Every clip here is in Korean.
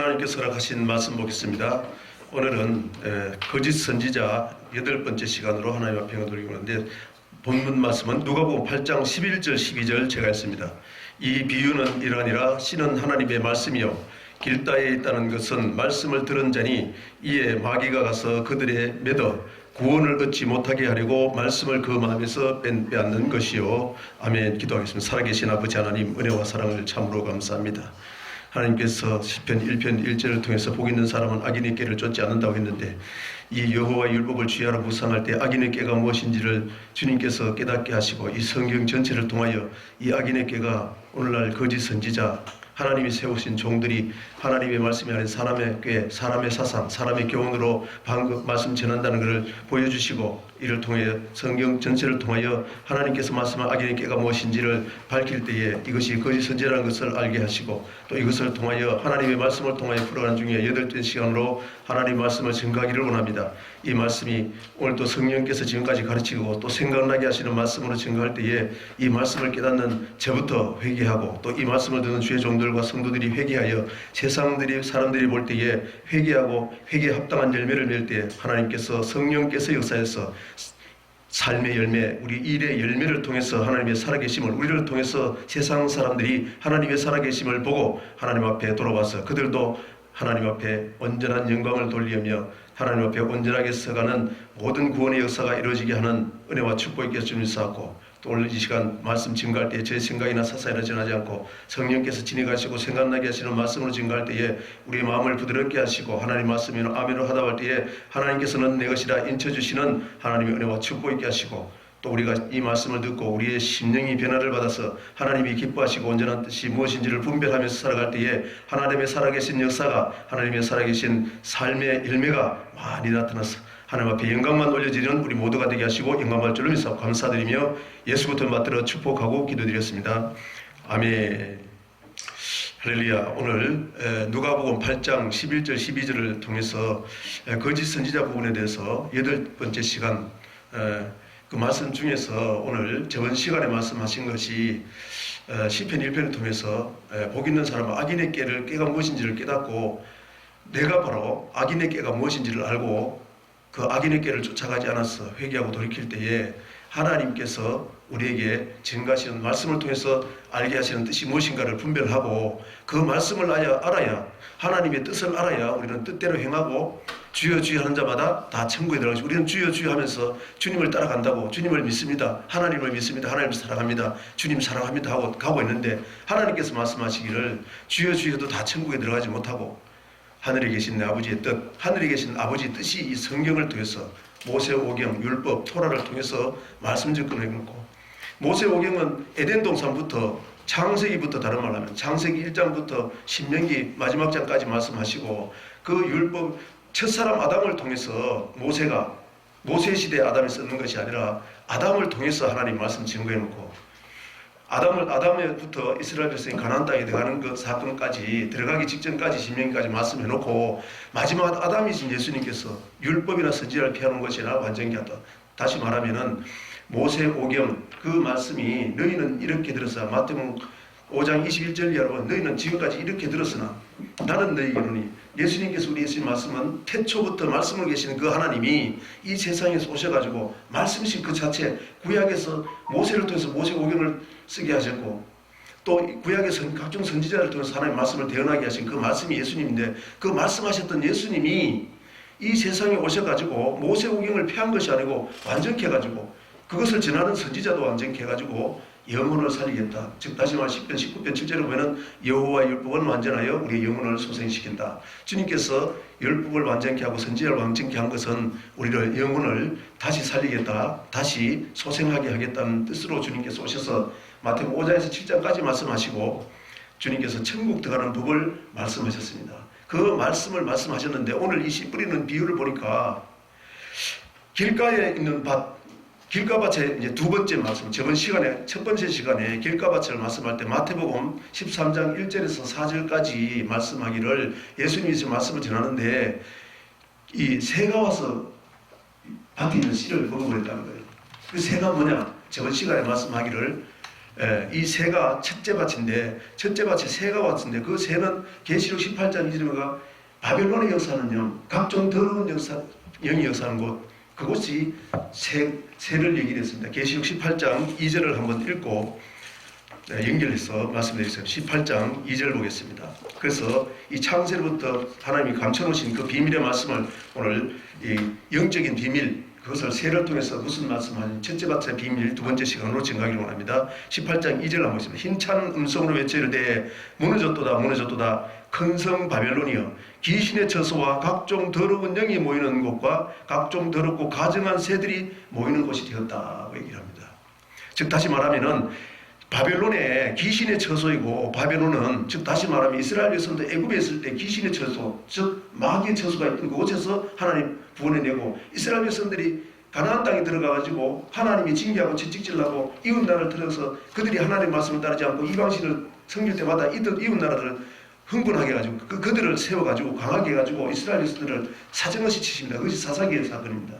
하나님께서 허락하신 말씀 보겠습니다. 오늘은 거짓 선지자 8번째 시간으로 하나님 앞에 돌리고 있는데, 본문 말씀은 누가복음 8장 11절 12절 제가 했습니다. 이 비유는 이러하니라. 씨는 하나님의 말씀이요 길가에 있다는 것은 말씀을 들은 자니 이에 마귀가 가서 그들의 매더 구원을 얻지 못하게 하려고 말씀을 그 마음에서 빼앗는 것이요. 아멘. 기도하겠습니다. 살아계신 아버지 하나님, 은혜와 사랑을 참으로 감사합니다. 하나님께서 시편 1편 1절을 통해서 복 있는 사람은 악인의 꾀를 쫓지 않는다고 했는데, 이 여호와의 율법을 주의하라 묵상할 때 악인의 꾀가 무엇인지를 주님께서 깨닫게 하시고, 이 성경 전체를 통하여 이 악인의 꾀가 오늘날 거짓 선지자, 하나님이 세우신 종들이 하나님의 말씀이 아닌 사람의 꾀, 사람의 사상, 사람의 교훈으로 방금 말씀 전한다는 것을 보여주시고, 이를 통해 성경 전체를 통하여 하나님께서 말씀한 악인의 꾀가 무엇인지를 밝힐 때에 이것이 거짓 선지자라는 것을 알게 하시고, 또 이것을 통하여 하나님의 말씀을 통하여 풀어가는 중에 8째 시간으로 하나님의 말씀을 증거하기를 원합니다. 이 말씀이 오늘 또 성령께서 지금까지 가르치고 또 생각나게 하시는 말씀으로 증거할 때에 이 말씀을 깨닫는 저부터 회개하고, 또 이 말씀을 듣는 주의 종들과 성도들이 회개하여 사람들이 볼 때에 회개하고 회개에 합당한 열매를 맺을 때 하나님께서 성령께서 역사해서 삶의 열매, 우리 일의 열매를 통해서 하나님의 살아계심을, 우리를 통해서 세상 사람들이 하나님의 살아계심을 보고 하나님 앞에 돌아와서 그들도 하나님 앞에 온전한 영광을 돌리며 하나님 앞에 온전하게 서가는 모든 구원의 역사가 이루어지게 하는 은혜와 축복이 주님 쌓았고, 또 오늘 이 시간 말씀 증거할 때에 제 생각이나 사사이나 전하지 않고 성령께서 진행하시고 생각나게 하시는 말씀으로 증거할 때에 우리의 마음을 부드럽게 하시고 하나님 말씀이나 아멘으로 하다 할 때에 하나님께서는 내 것이라 인쳐주시는 하나님의 은혜와 축복 있게 하시고, 또 우리가 이 말씀을 듣고 우리의 심령이 변화를 받아서 하나님이 기뻐하시고 온전한 뜻이 무엇인지를 분별하면서 살아갈 때에 하나님의 살아계신 역사가, 하나님의 살아계신 삶의 열매가 많이 나타나서 하나님 앞에 영광만 올려지는 우리 모두가 되게 하시고 영광받을 줄로 믿사 감사드리며 예수부터 받들어 축복하고 기도드렸습니다. 아멘. 할렐루야. 오늘 누가복음 8장 11절 12절을 통해서 거짓 선지자 부분에 대해서 8번째 시간, 그 말씀 중에서 오늘 저번 시간에 말씀하신 것이 시편 1편을 통해서 복 있는 사람은 악인의 꾀가 무엇인지를 깨닫고, 내가 바로 악인의 꾀가 무엇인지를 알고 그 악인의 꾀를 쫓아가지 않아서 회개하고 돌이킬 때에 하나님께서 우리에게 증거하시는 말씀을 통해서 알게 하시는 뜻이 무엇인가를 분별하고, 그 말씀을 알아야, 하나님의 뜻을 알아야 우리는 뜻대로 행하고 주여 주여 하는 자마다 다 천국에 들어가시고, 우리는 주여 주여 하면서 주님을 따라간다고, 주님을 믿습니다, 하나님을 믿습니다, 하나님을 사랑합니다, 주님 사랑합니다 하고 가고 있는데, 하나님께서 말씀하시기를 주여 주여도 다 천국에 들어가지 못하고 하늘에 계신 내 아버지의 뜻, 하늘에 계신 아버지의 뜻이 이 성경을 통해서 모세오경, 율법, 토라를 통해서 말씀 접근을 해놓고, 모세오경은 에덴 동산부터 창세기부터, 다른 말로 하면 창세기 1장부터 신명기 마지막 장까지 말씀하시고, 그 율법 첫사람 아담을 통해서 모세 시대에 아담이 썼는 것이 아니라 아담을 통해서 하나님 말씀 증거해놓고, 아담에부터 이스라엘 백성이 가나안 땅에 들어가는 그 사건까지, 들어가기 직전까지 신명기까지 말씀해놓고, 마지막 아담이신 예수님께서 율법이나 선지자를 펴놓은 것이 아니라 완전히 하다. 다시 말하면은 모세오경 그 말씀이 너희는 이렇게 들었으나, 마태복음 5장 21절 이하로 너희는 지금까지 이렇게 들었으나 나는 너희에게 이르노니, 예수님께서 우리 예수님 말씀은 태초부터 말씀을 계시는 그 하나님이 이 세상에서 오셔가지고 말씀이신 그 자체, 구약에서 모세를 통해서 모세오경을 쓰게 하셨고, 또 구약의 각종 선지자를 통해서 하나님의 말씀을 대언하게 하신 그 말씀이 예수님인데, 그 말씀하셨던 예수님이 이 세상에 오셔가지고 모세오경을 폐한 것이 아니고 완전케 해가지고, 그것을 전하는 선지자도 완전케 해가지고 영혼을 살리겠다. 즉 다시 말해 10편 19편 7절에 보면 여호와의 율법은 완전하여 우리의 영혼을 소생시킨다. 주님께서 율법을 완전케 하고 선지자를 완전케 한 것은 우리를, 영혼을 다시 살리겠다, 다시 소생하게 하겠다는 뜻으로 주님께서 오셔서 마태복음 5장에서 7장까지 말씀하시고, 주님께서 천국 들어가는 법을 말씀하셨습니다. 그 말씀을 말씀하셨는데, 오늘 이 씨 뿌리는 비유를 보니까 길가에 있는 밭, 길가밭의 이제 두 번째 말씀, 저번 시간에 첫 번째 시간에 길가밭을 말씀할 때 마태복음 13장 1절에서 4절까지 말씀하기를, 예수님이 지금 말씀을 전하는데 이 새가 와서 밭에 있는 씨를 먹어버렸다는 거예요. 그 새가 뭐냐? 저번 시간에 말씀하기를 이 새가 첫째 밭인데 첫째 밭에 새가 왔는데 그 새는 계시록 18장 2절가 바벨론의 역사는 영, 각종 더러운 영이 역사하는 곳, 그곳이 새를 얘기를 했습니다. 계시록 18장 2절을 한번 읽고 연결해서 말씀드리겠습니다. 18장 2절 보겠습니다. 그래서 이 창세로부터 하나님이 감춰놓으신 그 비밀의 말씀을 오늘 이 영적인 비밀, 그것을 새를 통해서 무슨 말씀하는 첫째 밭의 비밀 두 번째 시간으로 증가하기를 원합니다. 18장 2절 한번 보겠습니다. 힘찬 음성으로 외쳐 이르되 무너졌도다 무너졌도다 큰 성 바벨론이여 귀신의 처소와 각종 더러운 영이 모이는 곳과 각종 더럽고 가증한 새들이 모이는 곳이 되었다고 얘기를 합니다. 즉 다시 말하면은 바벨론의 귀신의 처소이고, 바벨론은 즉 다시 말하면 이스라엘 백성들 애굽에 있을 때 귀신의 처소, 즉 마귀의 처소가 있던 그곳에서 하나님 구원해내고, 이스라엘 백성들이 가나안 땅에 들어가가지고 하나님이 징계하고 채찍질하고 이웃 나라를 들어서 그들이 하나님의 말씀을 따르지 않고 이방신을 섬길 때마다 이웃 나라들을 흥분하게 해가지고 그들을 세워가지고 강하게 해가지고 이스라엘 백성들을 사정없이 치십니다. 그것이 사사기의 사건입니다.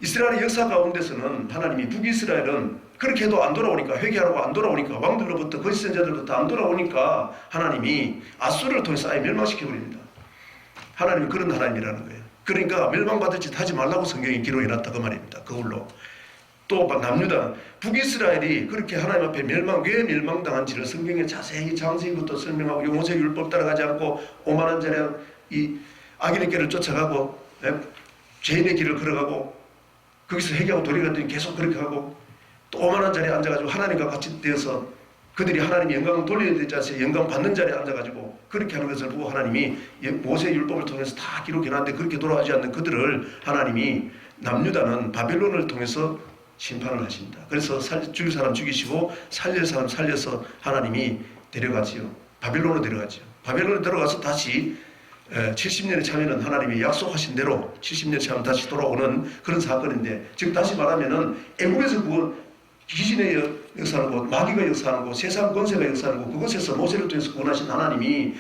이스라엘의 역사 가운데서는 하나님이 북이스라엘은 그렇게 해도 안 돌아오니까, 회개하라고 안 돌아오니까, 왕들로부터 거짓 선지자들로부터 안 돌아오니까 하나님이 아수르를 통해서 아예 멸망시켜버립니다. 하나님이 그런 하나님이라는 거예요. 그러니까 멸망받을 짓 하지 말라고 성경이 기록해놨다 그 말입니다. 그걸로 또 남유다, 북이스라엘이 그렇게 하나님 앞에 왜 멸망당한지를 성경에 자세히 창세기부터 설명하고, 모세 율법 따라가지 않고 오만한 자리 이 악인의 길을 쫓아가고 죄인의 길을 걸어가고 거기서 회개하고 돌이갔더니 계속 그렇게 하고 또 오만한 자리에 앉아가지고 하나님과 같이 되어서 그들이 하나님의 영광을 돌려야 되지 않습니까? 영광 받는 자리에 앉아가지고 그렇게 하는 것을 보고 하나님이 모세 율법을 통해서 다 기록해놨는데 그렇게 돌아가지 않는 그들을 하나님이 남유다는 바벨론을 통해서 심판을 하십니다. 그래서 죽일 사람 죽이시고 살릴 사람 살려서 하나님이 데려가지요. 바벨론으로 데려가지요. 바벨론에 들어가서 다시 70년에 차면은 하나님이 약속하신 대로 70년에 차면 다시 돌아오는 그런 사건인데, 즉 다시 말하면은 애굽에서 귀신의 역사하는 곳, 마귀가 역사하는 곳, 세상 권세가 역사하는 곳, 그곳에서 모세를 통해서 구원하신 하나님이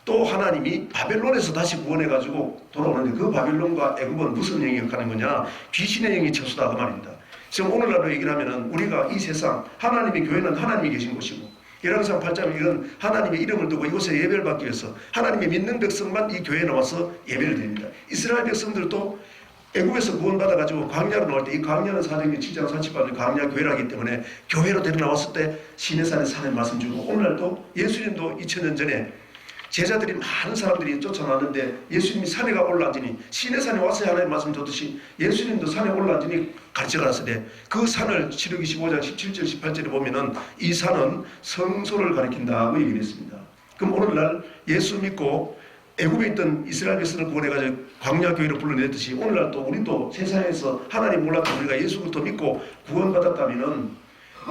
또 하나님이 바벨론에서 다시 구원해가지고 돌아오는데, 그 바벨론과 애굽은 무슨 영이 역하는 거냐? 귀신의 영이 처소다 그 말입니다. 지금 오늘날로 얘기를 하면은 우리가 이 세상, 하나님의 교회는 하나님이 계신 곳이고, 열왕기상 8장에 이런 하나님의 이름을 두고 이곳에 예배를 받기 위해서 하나님의 믿는 백성만 이 교회에 나와서 예배를 드립니다. 이스라엘 백성들도 애굽에서 구원받아가지고 광야로 나올 때, 이 광야는 사도행전 7장 38절 광야 교회라기 때문에 교회로 데려 나왔을 때 시내산에 산에 말씀 주고, 오늘날도 예수님도 2000년 전에 제자들이 많은 사람들이 쫓아나왔는데 예수님이 산에 올라앉으니, 시내산에 와서 하나님 말씀 줬듯이 예수님도 산에 올라앉으니 가르쳐 가라사대, 그 산을 시르기 15장 17절 18절에 보면은 이 산은 성소를 가리킨다고 얘기를 했습니다. 그럼 오늘날 예수 믿고 애굽에 있던 이스라엘 백성을 구원해가지고 광야 교회로 불러냈듯이, 오늘날 또 우리도 세상에서 하나님 몰랐던 우리가 예수 그리스도 믿고 구원받았다면은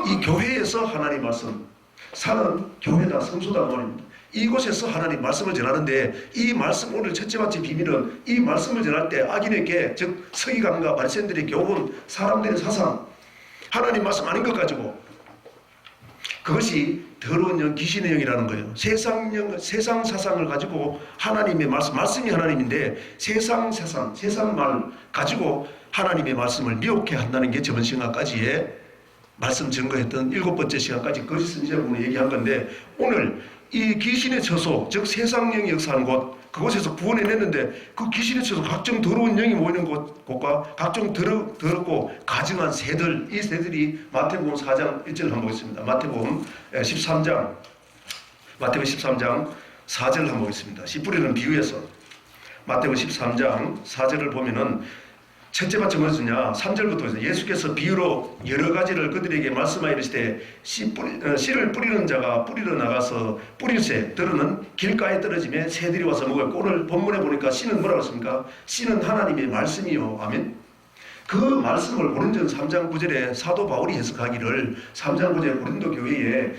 이 교회에서 하나님 말씀, 산은 교회다 성소다 말입니다. 이곳에서 하나님 말씀을 전하는데, 이 말씀, 오늘 첫째 번째 비밀은 이 말씀을 전할 때 악인에게, 즉 서기관과 바리새인들의 교훈, 사람들의 사상, 하나님 말씀 아닌 것 가지고, 그것이 더러운 영, 귀신의 영이라는 거예요. 세상 사상을 가지고 하나님의 말씀이 하나님인데 세상 사상, 세상 말 가지고 하나님의 말씀을 미혹해 한다는 게 저번 시간까지의 말씀 증거했던 7번째 시간까지 거짓 선지자 부분을 얘기한 건데, 오늘 이 귀신의 처소, 즉 세상령이 역사하는 곳, 그곳에서 구원해냈는데 그 귀신의 처소, 각종 더러운 영이 모이는 곳과 각종 더럽고 가증한 새들, 이 새들이 마태복음 4장 1절을 한번 보겠습니다. 마태복음 13장 4절을 한번 보겠습니다. 씨 뿌리는 비유에서 마태복음 13장 4절을 보면은 첫째 밭이 무엇이냐? 3절부터 해서 예수께서 비유로 여러 가지를 그들에게 말씀하여 이르시되 씨를 뿌리는 자가 뿌리러 나가서 뿌릴새 들으는 길가에 떨어지며 새들이 와서 먹을. 오늘 본문에 보니까 씨는 뭐라고 했습니까? 씨는 하나님의 말씀이요. 아멘. 그 말씀을 고린도전 3장 9절에 사도 바울이 해석하기를, 3장 9절에 고린도 교회에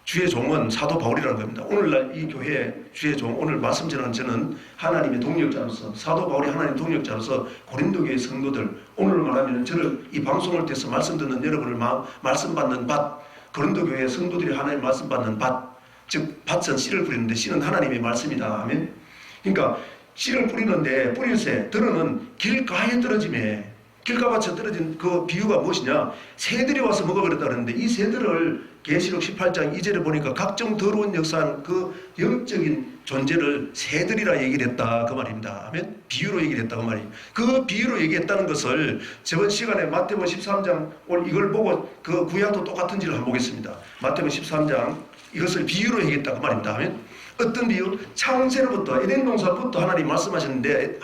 주의 종은 사도 바울이라는 겁니다. 오늘날 이 교회의 주의 종, 오늘 말씀 전하는 저는 하나님의 동력자로서, 사도 바울이 하나님의 동력자로서 고린도 교회 성도들, 오늘 말하면 저를 이 방송을 통해서 말씀 듣는 여러분을 말씀 받는 밭, 고린도 교회 성도들이 하나님 말씀 받는 밭, 즉 밭은 씨를 뿌리는데 씨는 하나님의 말씀이다. 아멘. 그러니까 씨를 뿌리는데 뿌릴새 들어는 길가에 떨어지매, 길가밭에 떨어진 그 비유가 무엇이냐? 새들이 와서 먹어버렸다 그러는데 이 새들을 계시록 18장 2절에 보니까 각종 더러운 역사한 그 영적인 존재를 새들이라 얘기를 했다 그 말입니다. 아멘? 비유로 얘기를 했다 그 말이에요. 그 비유로 얘기했다는 것을 저번 시간에 마태복음 13장 오늘 이걸 보고 그 구약도 똑같은지를 한번 보겠습니다. 마태복음 13장 이것을 비유로 얘기했다 그 말입니다. 아멘? 어떤 비유? 창세로부터 에덴 동산부터 하나님 말씀하셨는데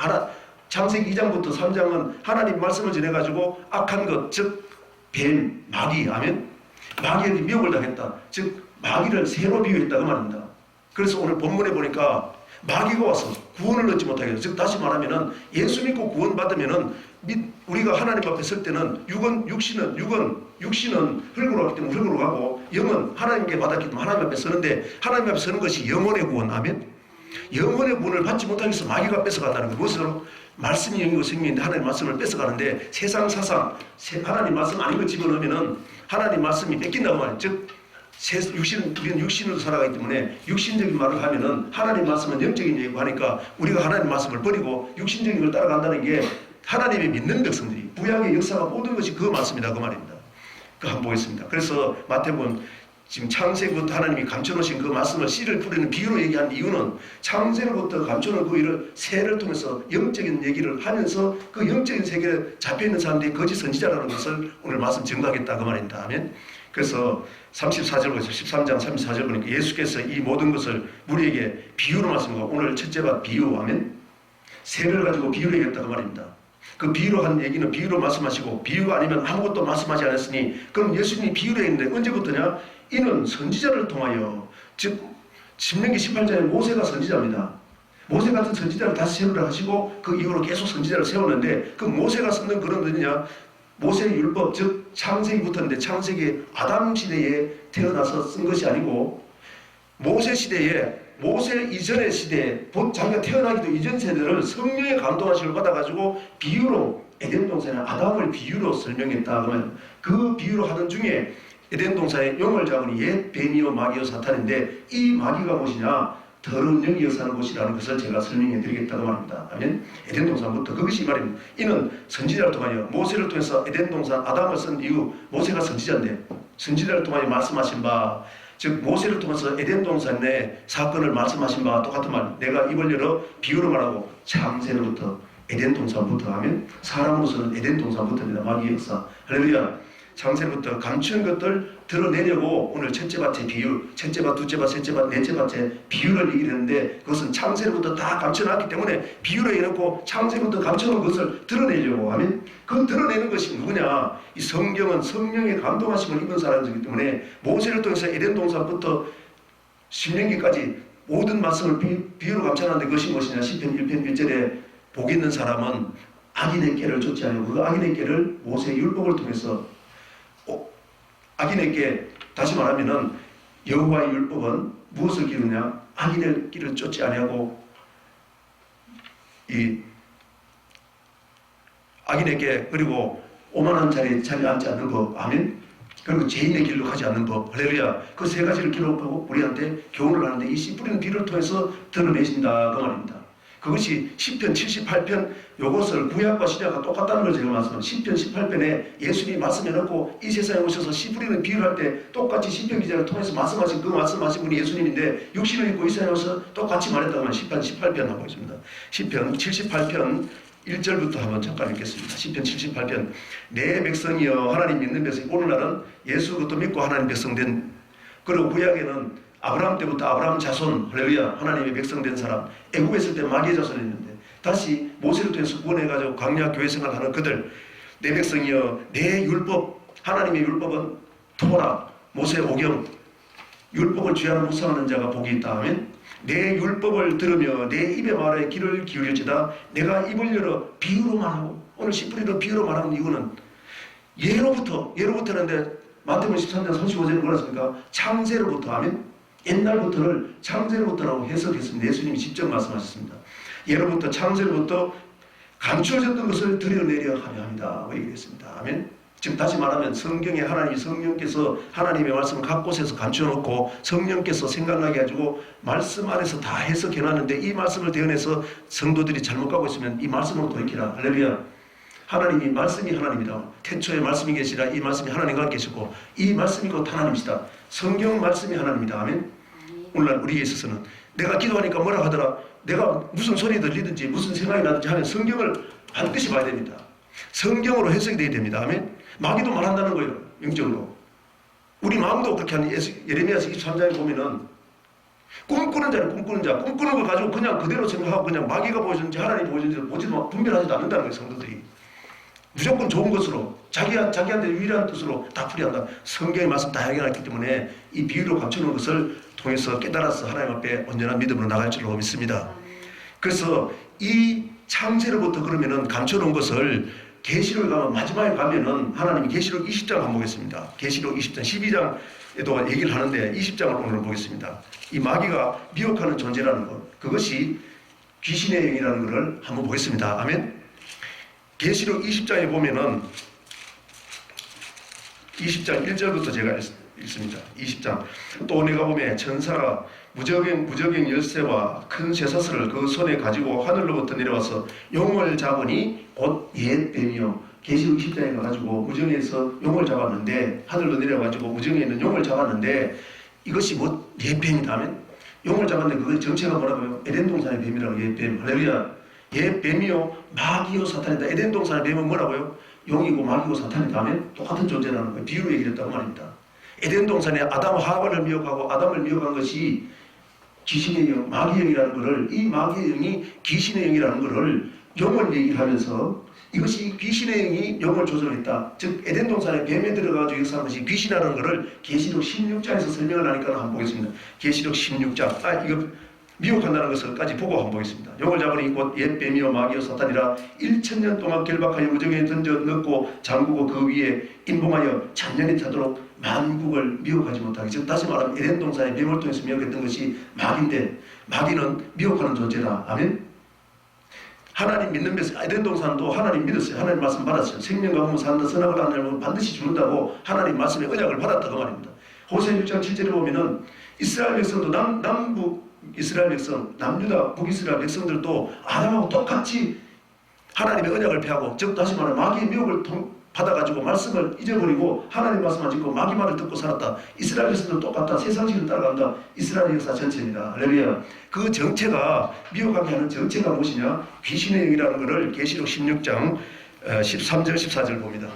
창세기 2장부터 3장은 하나님 말씀을 전해가지고 악한 것, 즉 뱀, 마귀, 아멘? 마귀에게 미혹을 당했다. 즉 마귀를 새로 비유했다 그 말입니다. 그래서 오늘 본문에 보니까 마귀가 와서 구원을 얻지 못하게 해서, 즉 다시 말하면은 예수 믿고 구원받으면은 우리가 하나님 앞에 설 때는 육신은 흙으로 갔기 때문에 흙으로 가고 영은 하나님께 받았기 때문에 하나님 앞에 서는데 하나님 앞에 서는 것이 영혼의 구원, 아멘? 영혼의 구원을 받지 못하기 위해서 마귀가 뺏어간다는 것. 무엇으로? 말씀이 영이고 생명인데 하나님 말씀을 뺏어가는데 세상 사상, 하나님 말씀 아닌 거 집어넣으면은 하나님 말씀이 뺏긴다고 말이에요. 즉 우리는 육신으로 살아가기 때문에 육신적인 말을 하면은 하나님 말씀은 영적인 얘기고 하니까 우리가 하나님 말씀을 버리고 육신적인 걸 따라간다는 게 하나님의 믿는 백성들이 구약의 역사가 모든 것이 그 말씀이다 그 말입니다. 그 한번 보겠습니다. 그래서 마태복음 지금 창세부터 하나님이 감춰놓으신 그 말씀을 씨를 뿌리는 비유로 얘기한 이유는 창세로부터 감춰놓은 그 일을 새를 통해서 영적인 얘기를 하면서 그 영적인 세계에 잡혀있는 사람들이 거짓 선지자라는 것을 오늘 말씀 증거하겠다 그 말입니다. 아멘. 그래서 34절 보세요. 13장 34절 보니까 예수께서 이 모든 것을 우리에게 비유로 말씀하고 오늘 첫째 밭 비유, 아멘. 새를 가지고 비유를 얘기했다 그 말입니다. 그 비유로 한 얘기는 비유로 말씀하시고 비유가 아니면 아무것도 말씀하지 않았으니 그럼 예수님이 비유로 했는데 언제부터냐? 이는 선지자를 통하여, 즉 신명기 18장에 모세가 선지자입니다. 모세 같은 선지자를 다시 세우라 하시고 그 이후로 계속 선지자를 세우는데 그 모세가 쓰는 그런 어디냐? 모세의 율법, 즉 창세기부터인데 창세기 아담 시대에 태어나서 쓴 것이 아니고 모세 시대에 모세 이전의 시대에 자기가 태어나기도 이전 세대를 성령의 감동하심을 받아가지고 비유로 에덴 동산의 아담을 비유로 설명했다. 그러면 그 비유로 하던 중에 에덴 동산의 용을 잡은 옛 뱀이요 마귀요 사탄인데 이 마귀가 무엇이냐? 더러운 영이 사는 곳이라는 것을 제가 설명해 드리겠다고 말합니다. 아멘. 에덴 동산부터 그것이 말입니다. 이는 선지자를 통하여 모세를 통해서 에덴 동산 아담을 쓴 이후 모세가 선지자인데 선지자를 통하여 말씀하신 바, 즉 모세를 통해서 에덴 동산의 사건을 말씀하신 바와 똑같은 말. 내가 입을 열어 비유로 말하고 창세로부터 에덴 동산부터 하면 사람으로서는 에덴 동산부터입니다. 마귀의 역사. 할렐루야. 창세로부터 감추는 것들 드러내려고 오늘 첫째 밭의 비유, 첫째 밭, 둘째 밭, 셋째 밭, 넷째 밭의 비유를 얘기를 했는데 그것은 창세로부터 다 감춰놨기 때문에 비유로 해놓고 창세로부터 감춰놓은 것을 드러내려고 하면 그 드러내는 것이 누구냐? 이 성경은 성령의 감동하심을 입은 사람이기 때문에 모세를 통해서 에덴 동산부터 신명기까지 모든 말씀을 비유로 감춰놨는데 그것이 무엇이냐? 시편 1편 1절에 복 있는 사람은 악인의 꾀를 쫓지 않고 그 악인의 꾀를 모세의 율법을 통해서 악인의 꾀, 다시 말하면은 여호와의 율법은 무엇을 기르냐? 악인의 길을 쫓지 아니하고 이 악인의 꾀, 그리고 오만한 자리에 앉지 않는 법, 아멘. 그리고 죄인의 길로 가지 않는 법, 할렐루야. 그 세 가지를 기록하고 우리한테 교훈을 하는데 이 씨 뿌리는 비유를 통해서 드러내신다 그 말입니다. 그것이 시편 78편 요것을 구약과 신약과 똑같다는 걸 제가 말씀합니다. 시편 18편에 예수님이 말씀해놓고 이 세상에 오셔서 씨 뿌리는 비유를 할 때 똑같이 시편 기자를 통해서 말씀하신 그 말씀하신 분이 예수님인데 육신을 입고 이 세상에 오셔서 똑같이 말했다고 하면 시편 18편 하고 있습니다. 시편 78편 1절부터 한번 잠깐 읽겠습니다. 시편 78편 내 백성이여 하나님 믿는 백성, 오늘날은 예수 그것도 믿고 하나님 백성 된, 그리고 구약에는 아브라함 때부터 아브라함 자손, 할렐루야, 하나님의 백성된 사람, 애국에 있을 때 마귀의 자손이었는데 다시 모세를 통해서 구원해가지고 광야 교회 생활하는 그들, 내 백성이여 내 율법, 하나님의 율법은 토라, 모세 오경, 율법을 죄하는 묵상하는 자가 복이 있다 하면 내 율법을 들으며 내 입의 말에 귀를 기울일지다. 내가 입을 열어 비유로 말하고, 오늘 시뿌리로 비유로 말하는 이유는 예로부터는데 마태복음 13장 35절에 뭐라 했습니까? 창세로부터 하면 옛날부터를 창세로부터라고 해석했습니다. 예수님이 직접 말씀하셨습니다. 예로부터 창세로부터 감추어졌던 것을 드러내려 하려 합니다. 얘기했습니다. 아멘. 지금 다시 말하면 성경에 성령께서 하나님의 말씀을 각 곳에서 감춰놓고 성령께서 생각나게 해가지고 말씀 안에서 다 해석해놨는데 이 말씀을 대언해서 성도들이 잘못 가고 있으면 이 말씀으로 돌이키라. 할렐루야. 하나님이 말씀이 하나님이다. 태초에 말씀이 계시라. 이 말씀이 하나님과 계시고 이 말씀이 곧 하나님이시다. 성경 말씀이 하나님이다. 아멘. 오늘날 우리에 있어서는 내가 기도하니까 뭐라 하더라. 내가 무슨 소리 들리든지 무슨 생각이 나든지 하면 성경을 반드시 봐야 됩니다. 성경으로 해석이 돼야 됩니다. 아멘. 마귀도 말한다는 거예요. 영적으로. 우리 마음도 그렇게 하는 예레미야서 23장에 보면은 꿈꾸는 자는 꿈꾸는 자, 꿈꾸는 걸 가지고 그냥 그대로 생각하고 그냥 마귀가 보여주는지 하나님이 보여주는지 보지도 분별하지도 않는다는 거예요. 성도들이. 무조건 좋은 것으로 자기한테 유일한 뜻으로 다 풀이한다. 성경의 말씀 다 해결했기 때문에 이 비유로 감추는 것을 통해서 깨달아서 하나님 앞에 온전한 믿음으로 나갈 줄로 믿습니다. 그래서 이 창세로부터 그러면은 감춰놓은 것을 계시록에 가면 마지막에 가면은 하나님이 계시록 20장 한번 보겠습니다. 계시록 20장 12장에도 얘기를 하는데 20장을 오늘 보겠습니다. 이 마귀가 미혹하는 존재라는 것, 그것이 귀신의 영이라는 것을 한번 보겠습니다. 아멘. 계시록 20장에 보면은 20장 1절부터 제가 읽습니다. 20장. 또 내가 보매 천사가 무저갱 열쇠와 큰 쇠사슬을 그 손에 가지고 하늘로부터 내려와서 용을 잡으니 곧 옛 뱀이요. 계시록 20장에 가가지고 무정에서 용을 잡았는데 하늘로 내려가지고 무정에 있는 용을 잡았는데 이것이 뭐 옛 뱀이다면 용을 잡았는데 그 정체가 뭐라고요? 에덴 동산의 뱀이라고. 옛 뱀. 할렐루야. 옛 뱀이요 마귀요 사탄이다. 에덴 동산의 뱀은 뭐라고요? 용이고 마귀고 사탄이다 하면 똑같은 존재라는 거예요. 비유로 얘기를 했다고 말입니다. 에덴 동산에 아담 하와를 미혹하고 아담을 미혹한 것이 귀신의 영, 마귀의 영이라는 것을, 이 마귀의 영이 귀신의 영이라는 것을 영을 얘기를 하면서 이것이 귀신의 영이 영을 조절했다. 즉 에덴 동산에 뱀에 들어가지고 역사한 것이 귀신이라는 것을 계시록 16장에서 설명을 하니까 한번 보겠습니다. 계시록 16장. 이거 미혹한다는 것을까지 보고 한번 보겠습니다. 용을 잡으니 곧 옛 뱀이요 마귀요 사탄이라 1000년 동안 결박하여 무정에 던져 넣고 잠그고 그 위에 임봉하여 천년이 차도록 만국을 미혹하지 못하게. 즉 다시 말하면 에덴 동산의 뱀을 통해서 미혹했던 것이 마귀인데 마귀는 미혹하는 존재다. 아멘. 하나님 믿는 것은 에덴 동산도 하나님 믿었어요. 하나님 말씀 받았어요. 생명과 몸을 산다 선악을 안 하면 반드시 죽는다고 하나님 말씀의 언약을 받았다고 말입니다. 호세 6장 7절에 보면은 이스라엘 백성도 남북 이스라엘 백성, 남유다 북이스라엘 백성들도 아담하고 똑같이 하나님의 언약을 폐하고, 즉 다시 말하면 마귀의 미혹을 받아가지고 말씀을 잊어버리고 하나님 말씀만 듣고 마귀 말을 듣고 살았다. 이스라엘 백성도 똑같다. 세상식을 따라간다. 이스라엘 역사 전체입니다. 할렐루야. 그 정체가 미혹하게 하는 정체가 무엇이냐? 귀신의 영이라는 것을 계시록 16장 13절 14절 봅니다.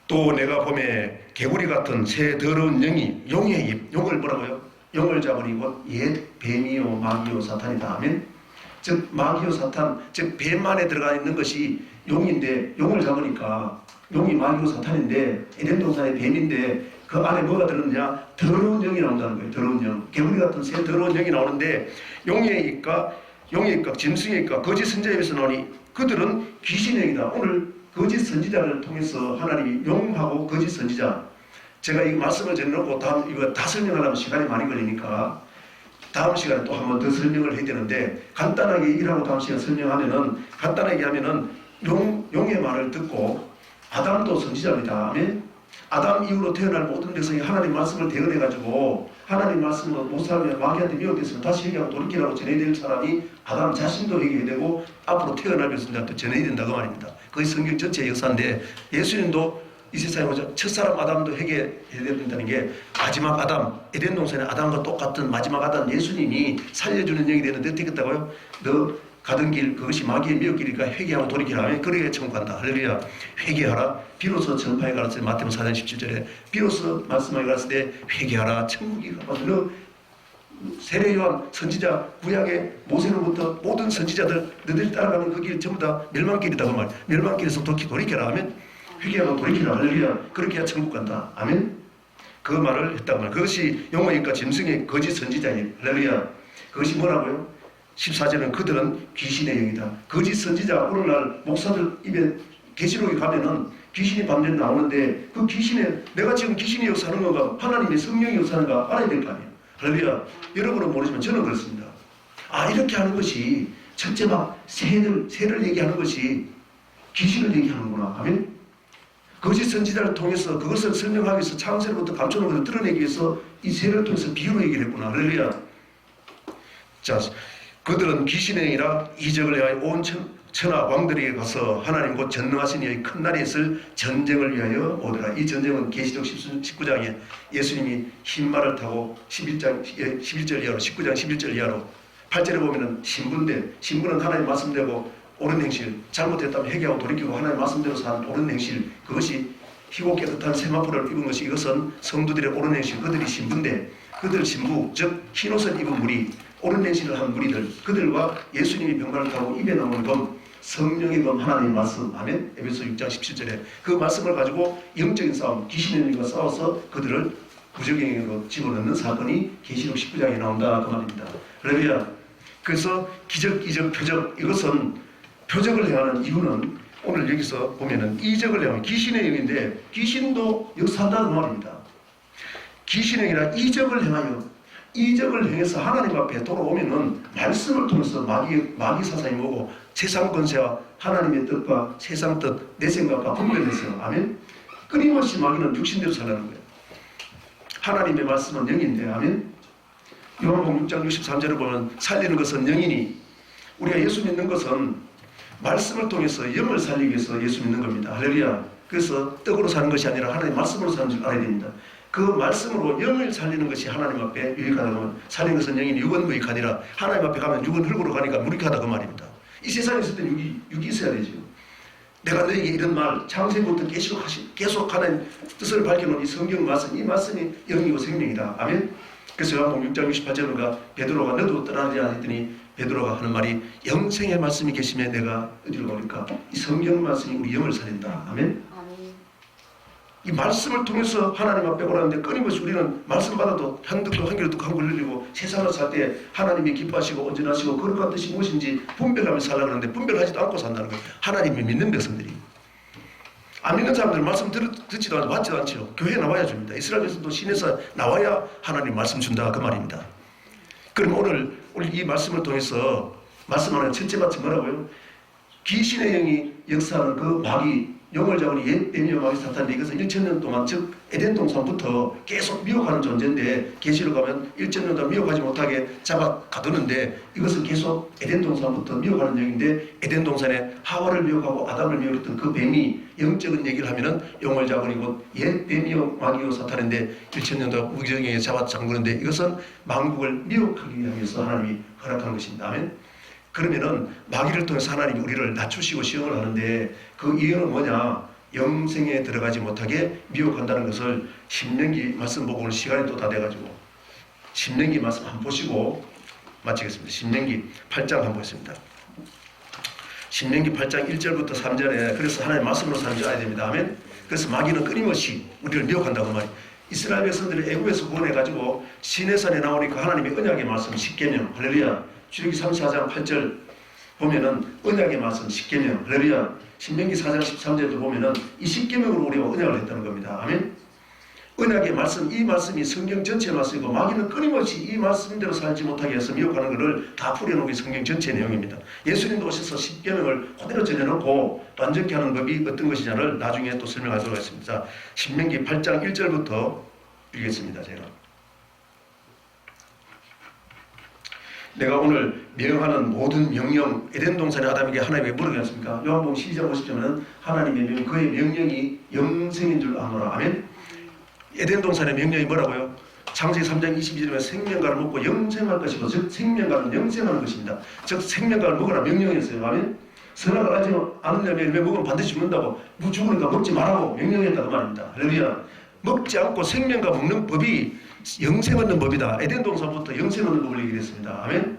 또 내가 봄에 개구리 같은 새 더러운 영이 용의 입, 용을 뭐라고요? 용을 잡으니 곧 옛 뱀이요 마귀요 사탄이다 하면, 즉 마귀요 사탄, 즉 뱀 안에 들어가 있는 것이 용인데 용을 잡으니까 용이 마귀요 사탄인데 에덴 동산의 뱀인데 그 안에 뭐가 들었느냐? 더러운 영이 나온다는 거예요. 더러운 영. 개구리 같은 새 더러운 영이 나오는데 용의 입과 짐승의 입과 거짓 선지자의 입에서 나오니 그들은 귀신의 영이다. 오늘 거짓 선지자를 통해서 하나님이 용하고 거짓 선지자, 제가 이 말씀을 전해놓고 다음 이거 다 설명하려면 시간이 많이 걸리니까 다음 시간에 또 한 번 더 설명을 해야 되는데, 간단하게 일하고 다음 시간에 설명하면은, 간단하게 하면은 용의 말을 듣고 아담도 선지자입니다. 아멘. 아담 이후로 태어날 모든 백성이 하나님 말씀을 대언해가지고 하나님 말씀을 못 살면 마귀한테 미혹됐으면 다시 회개하고 돌이키라고 전해야 될 사람이 아담 자신도 회개해야 되고 앞으로 태어날 백성들한테 전해야 된다고 말입니다. 그게 성경 전체의 역사인데, 예수님도 이 세상에 오자 첫사람 아담도 회개해야 된다는 게 마지막 아담, 에덴 동산의 아담과 똑같은 마지막 아담 예수님이 살려주는 영이 되는데 어떻게 했다고요? 너 가던 길 그것이 마귀의 미혹길이니까 회개하고 돌이키라 하면 그러게 천국 간다. 할렐루야. 회개하라. 비로소 전파에 가라서 마태복음 4장 17절에 비로소 말씀하게 가라서 때 회개하라. 천국이 가까워서 너 세례 요한 선지자 구약의 모세로부터 모든 선지자들 너희들이 따라가는 그 길 전부 다 멸망길이다 그 말. 멸망길에서 돌이켜라 하면 회개하고 돌이키라. 할렐루야. 그렇게 해야 천국 간다. 아멘. 그 말을 했다고 말. 그것이 용어니까 짐승의 거짓 선지자예요. 할렐루야. 그것이 뭐라고요? 14절은 그들은 귀신의 영이다. 거짓 선지자, 오늘날 목사들 입에 계시록에 가면은 귀신이 밤낮 나오는데 그 귀신의, 내가 지금 귀신이 역사하는 건가 하나님의 성령이 역사하는가 알아야 될 거 아니에요. 할렐루야. 여러분은 모르지만 저는 그렇습니다. 이렇게 하는 것이 첫째 막 새를 얘기하는 것이 귀신을 얘기하는구나. 아멘. 거짓 선지자를 통해서 그것을 설명하기 위해서 창세로부터 감춰놓은 것을 드러내기 위해서 이 새를 통해서 비유로 얘기를 했구나. 할렐루야. 자, 그들은 귀신의 영이라 이적을 행하여 온 천하 왕들에게 가서 하나님 곧 전능하신 이의 큰 날이 있을 전쟁을 위하여 오더라. 이 전쟁은 계시록 19장에 예수님이 흰 말을 타고 11절 이하로 19장 11절 이하로 8절에 보면은 신부는 하나님 말씀대로 옳은 행실, 잘못했다면 회개하고 돌이키고 하나님 말씀대로 사는 옳은 행실, 그것이 희고 깨끗한 세마포를 입은 것이, 이것은 성도들의 옳은 행실, 그들이 신부인데 그들 신부, 즉 흰옷을 입은 무리, 옳은 행실을 한 무리들, 그들과 예수님이 병관을 타고 입에 나오는 검, 성령의 검, 하나님의 말씀, 아멘. 에베소 6장 17절에 그 말씀을 가지고 영적인 싸움, 귀신의 영과 싸워서 그들을 부적행으로 집어넣는 사건이 계시록 19장에 나온다 그 말입니다. 할렐루야. 그래서 기적, 이적, 표적, 이것은 표적을 행하는 이유는 오늘 여기서 보면은 이적을 행하는 귀신의 영인데 귀신도 역사한다 그 말입니다. 귀신의 영이라 이적을 행해서 하나님 앞에 돌아오면은 말씀을 통해서 마귀 사상이 뭐고 세상 권세와 하나님의 뜻과 세상 뜻, 내 생각과 분별해서, 아멘. 끊임없이 마귀는 육신대로 살라는 거예요. 하나님의 말씀은 영인데, 아멘. 요한복음 6장 63절을 보면 살리는 것은 영이니, 우리가 예수 믿는 것은 말씀을 통해서 영을 살리기 위해서 예수 믿는 겁니다. 할렐루야. 그래서 떡으로 사는 것이 아니라 하나님의 말씀으로 사는 줄 알아야 됩니다. 그 말씀으로 영을 살리는 것이 하나님 앞에 유익하다 그러면, 살리는 것은 영이니 육은 무익하니라. 하나님 앞에 가면 육은 흙으로 가니까 무익하다 그 말입니다. 이 세상에 있을 때 육이 있어야 되죠. 내가 너에게 이런 말, 창세기부터 계속 하나님 뜻을 밝혀놓은 이 성경 말씀, 이 말씀이 영이고 생명이다. 아멘. 그래서 요한복음 6장 68절인가 베드로가 너도 떠나지 않아 했더니 베드로가 하는 말이, 영생의 말씀이 계시면 내가 어디로 가니까 이 성경 말씀이 우리 영을 살린다. 아멘. 이 말씀을 통해서 하나님 앞에 오라는데 끊임없이 우리는 말씀 받아도 한득도 한 귀로 뚝한 걸 흘리고 세상을 살 때 하나님이 기뻐하시고 온전하시고 거룩한 뜻이 무엇인지 분별하면서 살라고 하는데 분별하지도 않고 산다는 거예요. 하나님이 믿는 백성들이. 안 믿는 사람들은 말씀 듣지도 않고 받지도 않죠. 교회에 나와야 줍니다. 이스라엘에서도 신에서 나와야 하나님 말씀 준다 그 말입니다. 그럼 오늘 이 말씀을 통해서 말씀하는 첫째 마침 뭐라고요? 귀신의 영이 역사하는 그 마귀, 영을 잡으니 옛 뱀이요 마귀 사탄인데, 이것은 1000년 동안, 즉 에덴 동산부터 계속 미혹하는 존재인데, 계시로 가면 1000년 동안 미혹하지 못하게 잡아 가두는데, 이것은 계속 에덴 동산부터 미혹하는 영인데, 에덴 동산에 하와를 미혹하고 아담을 미혹했던 그 뱀이 영적인 얘기를 하면은 영을 잡으니 옛 뱀이요 마귀요 사탄인데 1000년 동안 무기정에 잡아 잠그는데, 이것은 만국을 미혹하기 위해서 하나님이 허락한 것입니다. 아멘. 그러면은 마귀를 통해서 하나님이 우리를 낮추시고 시험을 하는데, 그 이유는 뭐냐? 영생에 들어가지 못하게 미혹한다는 것을 신명기 말씀 보고 오늘 시간이 또 다 돼가지고 신명기 말씀 한번 보시고 마치겠습니다. 신명기 8장 한번 보겠습니다. 신명기 8장 1절부터 3절에 그래서 하나님 말씀으로 사는 줄 알아야 됩니다. 아멘. 그래서 마귀는 끊임없이 우리를 미혹한다고 말이에요. 이스라엘 백성들이 애굽에서 구원해가지고 시내산에 나오니까 하나님의 언약의 말씀 10계명, 할렐루야. 출애굽기 34장 8절 보면은 언약의 말씀 10계명, 할렐루야. 신명기 4장 13절도 보면은 이 10계명으로 우리가 언약을 했다는 겁니다. 아멘. 언약의 말씀, 이 말씀이 성경 전체 말씀이고, 마귀는 끊임없이 이 말씀대로 살지 못하게 해서 미혹하는 것을 다 풀어놓은 게 성경 전체 내용입니다. 예수님도 오셔서 10계명을 그대로 전해놓고 완전케 하는 법이 어떤 것이냐를 나중에 또 설명하도록 하겠습니다. 신명기 8장 1절부터 읽겠습니다. 제가 내가 오늘 명하는 모든 명령, 에덴 동산의 아담에게 하나님이 뭐라고 했습니까? 요한복음 12장 50절에는 하나님의 명, 그의 명령이 영생인 줄 아노라. 아멘. 에덴 동산의 명령이 뭐라고요? 창세기 3장 22절에 생명과를 먹고 영생할 것이고, 즉 생명과는 영생하는 것입니다. 즉 생명과를 먹으라 명령했어요. 아멘. 선악을 알지 않으려면 열매 먹으면 반드시 죽는다고, 죽으니까 먹지 말라고 명령했다 그 말입니다. 할렐루야. 먹지 않고 생명과 먹는 법이 영생 얻는 법이다. 에덴 동산부터 영생 얻는 법을 얘기했습니다. 아멘.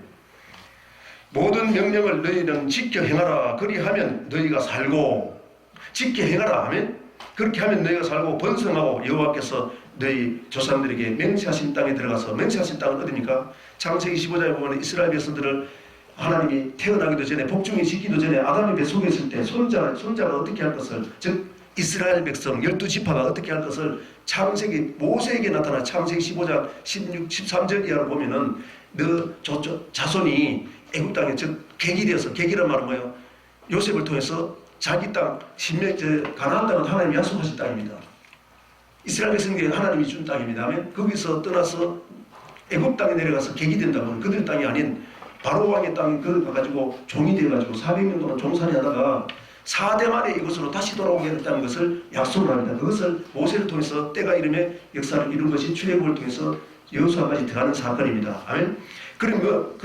모든 명령을 너희는 지켜 행하라. 그리하면 너희가 살고, 지켜 행하라. 아멘. 그렇게 하면 너희가 살고 번성하고 여호와께서 너희 조상들에게 맹세하신 땅에 들어가서, 맹세하신 땅은 어디입니까? 창세기 15장에 보면 이스라엘 백성들을 하나님이 태어나기도 전에, 복중이 짓기도 전에 아담의 뱃속에 있을 때 손자가 어떻게 할 것을, 즉 이스라엘 백성 12지파가 어떻게 할 것을 창세기 모세에게 나타난 창세기 15장 16, 13절 이하로 보면은 너 자손이 애굽 땅에, 즉 객이되어서, 객이란 말은 뭐예요? 요셉을 통해서 자기 땅, 가나안 땅은 하나님이 약속하신 땅입니다. 이스라엘 백성에게 하나님이 준 땅입니다. 거기서 떠나서 애굽 땅에 내려가서 객이 된다면 그들 땅이 아닌 바로 왕의 땅에 가가지고 종이 돼가지고 400년 동안 종살이 하다가 4대 만에 이곳으로 다시 돌아오겠다는 것을 약속을 합니다. 그것을 모세를 통해서 때가 이름에 역사를 이룬 것이 출애굽을 통해서 여호수아까지 들어가는 사건입니다. 아멘. 그러면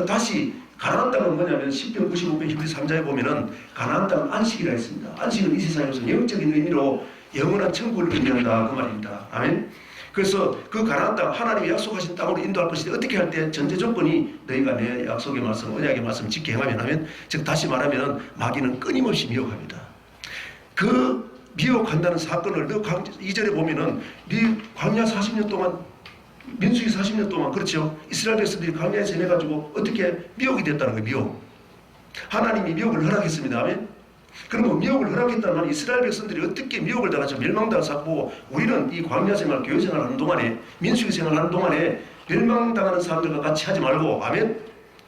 다시 가나안 땅은 뭐냐면 10편 95편 히브리 3자에 보면은 가나안 땅은 안식이라 했습니다. 안식은 이 세상에서 영적인 의미로 영원한 천국을 의미한다 그 말입니다. 아멘. 그래서 그 가나안 땅 하나님이 약속하신 땅으로 인도할 것인데 어떻게 할 때 전제 조건이 너희가 내 약속의 말씀 언약의 말씀 지켜 행하면 하면 즉 다시 말하면 마귀는 끊임없이 미혹합니다. 그 미혹한다는 사건을 너 2절에 보면은 네 광야 40년 동안 민수기 40년 동안 그렇죠. 이스라엘 백성들이 광야에 지내가지고 어떻게 미혹이 됐다는 거예요. 미혹. 하나님이 미혹을 허락했습니다. 아멘. 그러면 미혹을 허락했다는 말은 이스라엘 백성들이 어떻게 미혹을 당하죠. 멸망당하고 우리는 이 광야 생활, 교회 생활하는 동안에 민수기 생활하는 동안에 멸망당하는 사람들과 같이 하지 말고 아멘.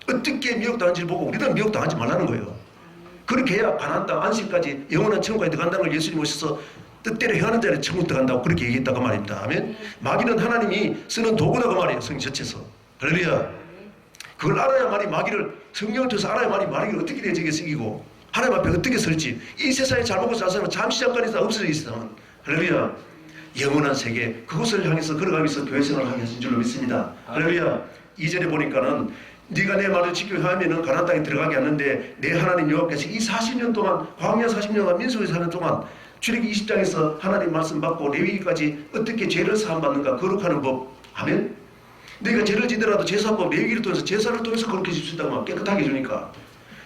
어떻게 미혹당한지를 보고 우리는 미혹당하지 말라는 거예요. 그렇게 해야 가나안 땅 안식까지 영원한 천국에 들어간다는 걸 예수님이 오셔서 뜻대로 행하는 자를 천국 들어간다고 그렇게 얘기했다고 말입니다. 아멘. 마귀는 하나님이 쓰는 도구다 그 말이에요. 성경 전체에서. 할렐루야. 그걸 알아야만이 마귀를 성경을 통해서 알아야만이 마귀를 어떻게 대적에 쓰기고 하나님 앞에 어떻게 설지. 이 세상에 잘 먹고 잘 살면 잠시 잠깐 있다 없어져 이 세상은. 할렐루야. 영원한 세계 그곳을 향해서 걸어가면서 교회 생활을 하게 하신 줄로 믿습니다. 할렐루야. 2절에 보니까는 네가 내 말을 지켜 하면은 가나안 땅에 들어가게 하는데 내 하나님 여호와께서 이 40년 동안 광야 40년간 민수기 사는 동안 출애굽기 20장에서 하나님 말씀 받고 레위기까지 어떻게 죄를 사함받는가 거룩하는 법. 아멘. 네가 죄를 지더라도 제사법 레위기를 통해서 제사를 통해서 거룩해질 수 있다고 말 깨끗하게 해주니까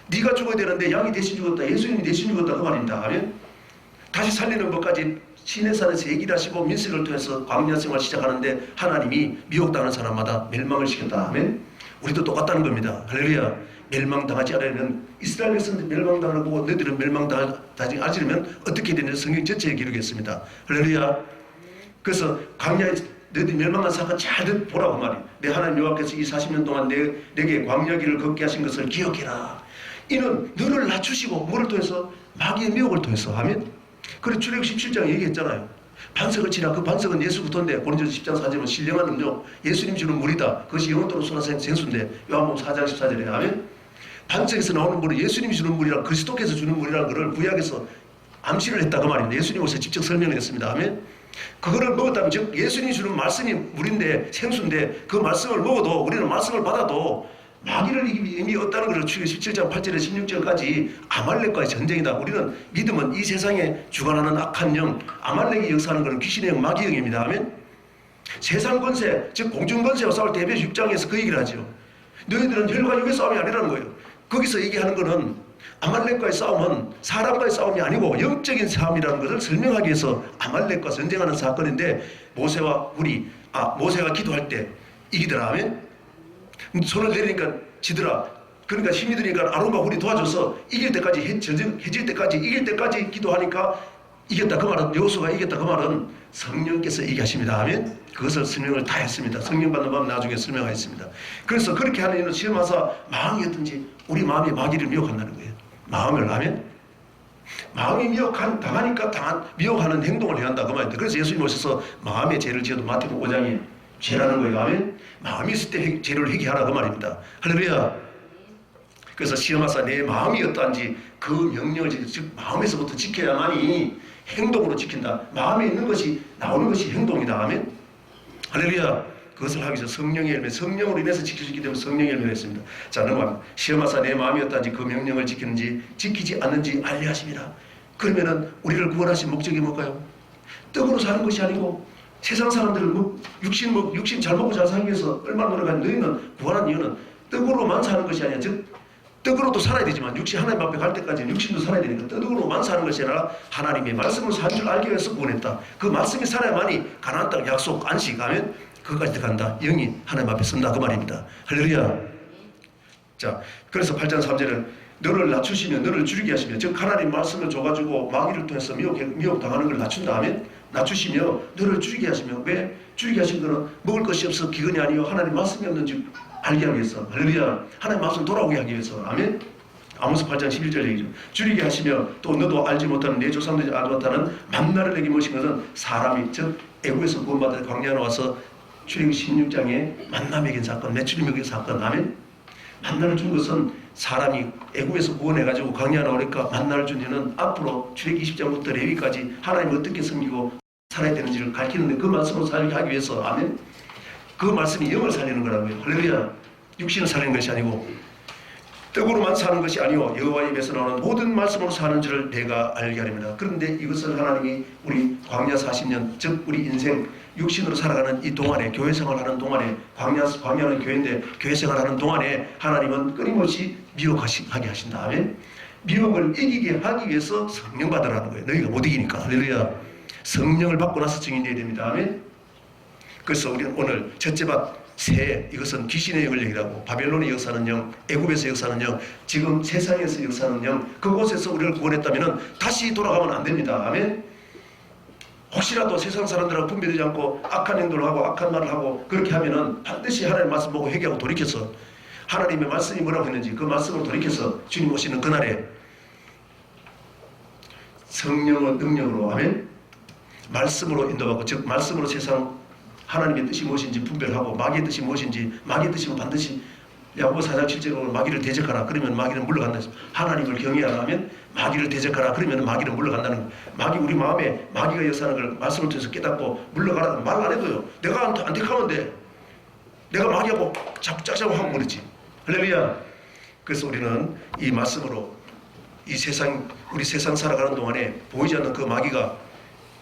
네가 죽어야 되는데 양이 대신 죽었다 예수님이 대신 죽었다 그 말입니다. 아멘. 다시 살리는 법까지 시내산에서 얘기를 하시고 민수기를 통해서 광야 생활 시작하는데 하나님이 미혹당하는 사람마다 멸망을 시켰다. 아멘. 우리도 똑같다는 겁니다. 할렐루야. 멸망당하지 않으면 이스라엘 백성들 멸망당하는 보고 너희들은 멸망당하지 않으면 어떻게 되는지 성경 전체에 기록했습니다. 할렐루야. 그래서 광야에 너희들이 멸망한 사건 잘 보라고 말이에요. 내 하나님 여호와께서 이 40년 동안 내게 광야길을 걷게 하신 것을 기억해라. 이는 너를 낮추시고 뭐를 통해서? 마귀의 미혹을 통해서. 아멘. 그래 출애굽 17장에 얘기했잖아요. 반석을 치라. 그 반석은 예수 그리스도인데 고린도서 10장 4절은 신령한 음료 예수님 주는 물이다. 그것이 영원토록 솟아나는 생수인데 요한복음 4장 14절에 아멘. 반석에서 나오는 물은 예수님이 주는 물이라 그리스도께서 주는 물이라는 것을 구약에서 암시를 했다 그 말입니다. 예수님 오셔서 직접 설명을 했습니다. 아멘. 그거를 먹었다면 즉 예수님이 주는 말씀이 물인데 생수인데 그 말씀을 먹어도 우리는 말씀을 받아도 마귀를 이기기 의미 없다는 것을 출애굽기 17장 8절에 16절까지 아말렉과의 전쟁이다. 우리는 믿음은 이 세상에 주관하는 악한 영 아말렉이 역사하는 것은 귀신의 영 마귀의 영입니다. 아멘. 세상 권세 즉 공중 권세와 싸울 때 에베소 6장에서 그 얘기를 하죠. 너희들은 혈과 육의 싸움이 아니라는 거예요. 거기서 얘기하는 것은 아말렉과의 싸움은 사람과의 싸움이 아니고 영적인 싸움이라는 것을 설명하기 위해서 아말렉과 전쟁하는 사건인데 모세가 기도할 때 이기더라. 아멘. 손을 내리니까 지더라. 그러니까 힘이 드니까 아론과 훌이 도와줘서 이길 때까지 해질 때까지 이길 때까지 기도하니까 이겼다 그 말은 여호수아가 이겼다 그 말은 성령께서 얘기하십니다. 아멘. 그것을 설명을 다 했습니다. 성령 받는 법 나중에 설명하겠습니다. 그래서 그렇게 하는 이유는 시험하사 마음이 어떤지 우리 마음이 마귀를 미혹한다는 거예요. 마음을. 아멘. 마음이 당하니까 미혹하는 행동을 해야 한다 그 말인데 그래서 예수님 오셔서 마음의 죄를 지어도 마태복음 5장에 죄라는 거예요. 아멘. 마음이 있을 때 죄를 회개하라 그 말입니다. 할렐루야. 그래서 시험하사 내 마음이 어떠한지 그 명령을 즉 마음에서부터 지켜야만이 행동으로 지킨다. 마음에 있는 것이 나오는 것이 행동이다. 아멘. 할렐루야. 그것을 하기 위해서 성령의 열매, 성령으로 인해서 지킬 수 있기 때문에 성령의 열매를 했습니다. 자, 넘어갑니다. 시험하사 내 마음이 어떠한지 그 명령을 지키는지 지키지 않는지 알려 하심이라. 그러면은 우리를 구원하신 목적이 뭘까요? 떡으로 사는 것이 아니고 세상 사람들은 육신 잘 먹고 잘 살기 위해서 얼마나 노력하는데 너희는 구원한 이유는 떡으로만 사는 것이 아니야. 즉 떡으로도 살아야 되지만 육신 하나님 앞에 갈 때까지는 육신도 살아야 되니까 떡으로만 사는 것이 아니라 하나님의 말씀을 사는 줄 알기 위해서 구원했다. 그 말씀이 살아야만이 가나안 땅 약속 안식 가면 그것까지 들어간다. 영이 하나님 앞에 선다 그 말입니다. 할렐루야. 자, 그래서 8장 3절은 너를 낮추시며 너를 줄이게 하시며 즉 하나님 말씀을 줘가지고 마귀를 통해서 미혹당하는 걸 낮춘다 하면 낮추시며 너를 줄이게 하시며 왜 줄이게 하신 거는 먹을 것이 없어 기근이 아니요 하나님 말씀이 없는지 알게 하기 위해서. 할렐루야. 하나님 말씀 돌아오게 하기 위해서. 아멘. 아모스 8장 11절 얘기죠. 줄이게 하시며 또 너도 알지 못하는 내 조상들이 알지 못하는 만나를 내게 모신 것은 사람이 즉 애국에서 구원받아 광야에 와서 출애굽 16장에 만나 먹인 사건, 매출이 먹인 사건. 아멘. 만나를 준 것은 사람이 애굽에서 구원해가지고 광야 나오니까 만나를 준 이는 앞으로 출애굽기 20장부터 레위까지 하나님을 어떻게 섬기고 살아야 되는지를 가르치는데 그 말씀을 살게 하기 위해서 아멘. 그 말씀이 영을 살리는 거라고요. 할렐루야. 육신을 살리는 것이 아니고 떡으로만 사는 것이 아니요 여호와의 입에서 나오는 모든 말씀으로 사는 줄을 내가 알게 하렵니다. 그런데 이것을 하나님이 우리 광야 40년 즉 우리 인생 육신으로 살아가는 이 동안에 교회 생활하는 동안에 광야는 교회인데 교회 생활하는 동안에 하나님은 끊임없이 미혹하게 하신다. 아멘. 미혹을 이기게 하기 위해서 성령 받으라는 거예요. 너희가 못 이기니까. 할렐루야. 성령을 받고 나서 증인되어야 됩니다. 아멘. 그래서 우리는 오늘 첫째 밭 새, 이것은 귀신의 영을 얘기하고 바벨론의 역사는 영, 애굽에서 역사는 영, 지금 세상에서 역사는 영, 그곳에서 우리를 구원했다면 다시 돌아가면 안 됩니다. 아멘. 혹시라도 세상 사람들하고 분별되지 않고 악한 행동을 하고 악한 말을 하고 그렇게 하면은 반드시 하나님의 말씀 보고 회개하고 돌이켜서 하나님의 말씀이 뭐라고 했는지 그 말씀으로 돌이켜서 주님 오시는 그날에 성령의 능력으로 아멘 말씀으로 인도받고 즉 말씀으로 세상 하나님의 뜻이 무엇인지 분별하고 마귀의 뜻이 무엇인지 마귀의 뜻이면 반드시 야고보 4장 7절로 마귀를 대적하라 그러면 마귀는 물러간다. 하나님을 경외하라 하면 마귀를 대적하라 그러면 마귀는 물러간다는 거예요. 마귀 우리 마음에 마귀가 역사하는 걸 말씀을 통해서 깨닫고 물러가라 말 안 해도요. 내가 안 택하면 돼. 내가 마귀하고 자꾸 짝짝하고 하면 그렇지. 할렐루야. 그래서 우리는 이 말씀으로 이 세상 우리 세상 살아가는 동안에 보이지 않는 그 마귀가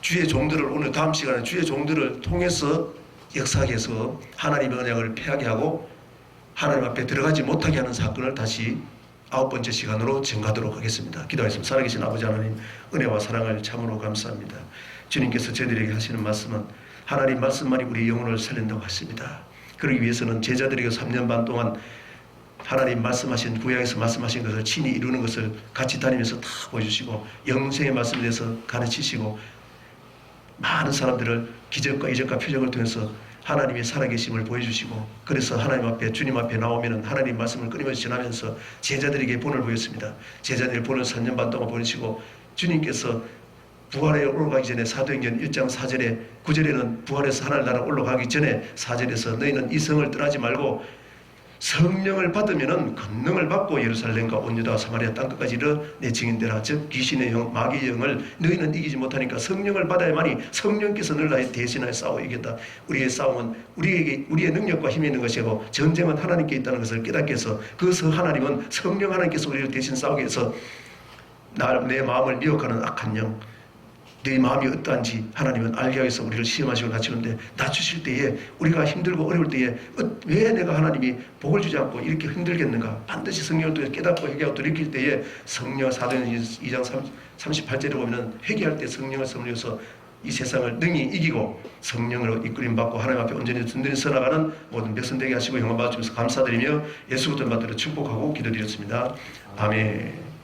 주의 종들을 오늘 다음 시간에 주의 종들을 통해서 역사하게 해서 하나님의 언약을 폐하게 하고 하나님 앞에 들어가지 못하게 하는 사건을 다시 9번째 시간으로 증가하도록 하겠습니다. 기도하겠습니다. 살아계신 아버지 하나님 은혜와 사랑을 참으로 감사합니다. 주님께서 저희들에게 하시는 말씀은 하나님 말씀만이 우리 영혼을 살린다고 하십니다. 그러기 위해서는 제자들에게 3년 반 동안 하나님 말씀하신 구약에서 말씀하신 것을 친히 이루는 것을 같이 다니면서 다 보여주시고 영생의 말씀에 대해서 가르치시고 많은 사람들을 기적과 이적과 표적을 통해서 하나님의 살아계심을 보여주시고 그래서 하나님 앞에 주님 앞에 나오면 하나님 말씀을 끊임없이 전하면서 제자들에게 본을 보였습니다. 제자들의 본을 3년 반 동안 보내시고 주님께서 부활에 올라가기 전에 사도행전 1장 4절에 9절에는 부활해서 하늘 나라 올라가기 전에 4절에서 너희는 이 성을 떠나지 말고 성령을 받으면은 권능을 받고 예루살렘과 온 유다 사마리아 땅끝까지 이르러 내 증인되라. 즉 귀신의 영 마귀의 영을 너희는 이기지 못하니까 성령을 받아야만이 성령께서 너를 나의 대신하여 싸워 이겼다. 우리의 싸움은 우리의 능력과 힘이 있는 것이고 전쟁은 하나님께 있다는 것을 깨닫게 해서 그 하나님은 성령 하나님께서 우리를 대신 싸우게 해서 내 마음을 미혹하는 악한 영 내 마음이 어떠한지 하나님은 알게 하기 위해서 우리를 시험하시고 낮추는데 낮추실 때에 우리가 힘들고 어려울 때에 왜 내가 하나님이 복을 주지 않고 이렇게 힘들겠는가 반드시 성령을 통해 깨닫고 회개하고 돌이킬 때에 성령 사도행전 2장 38절에 보면 회개할 때 성령을 섬기면서 이 세상을 능히 이기고 성령으로 이끌림 받고 하나님 앞에 온전히 든든히 서나가는 모든 백성 되게 하시고 영광 받아주면서 감사드리며 예수 그리스도 받들어 축복하고 기도드렸습니다. 아멘.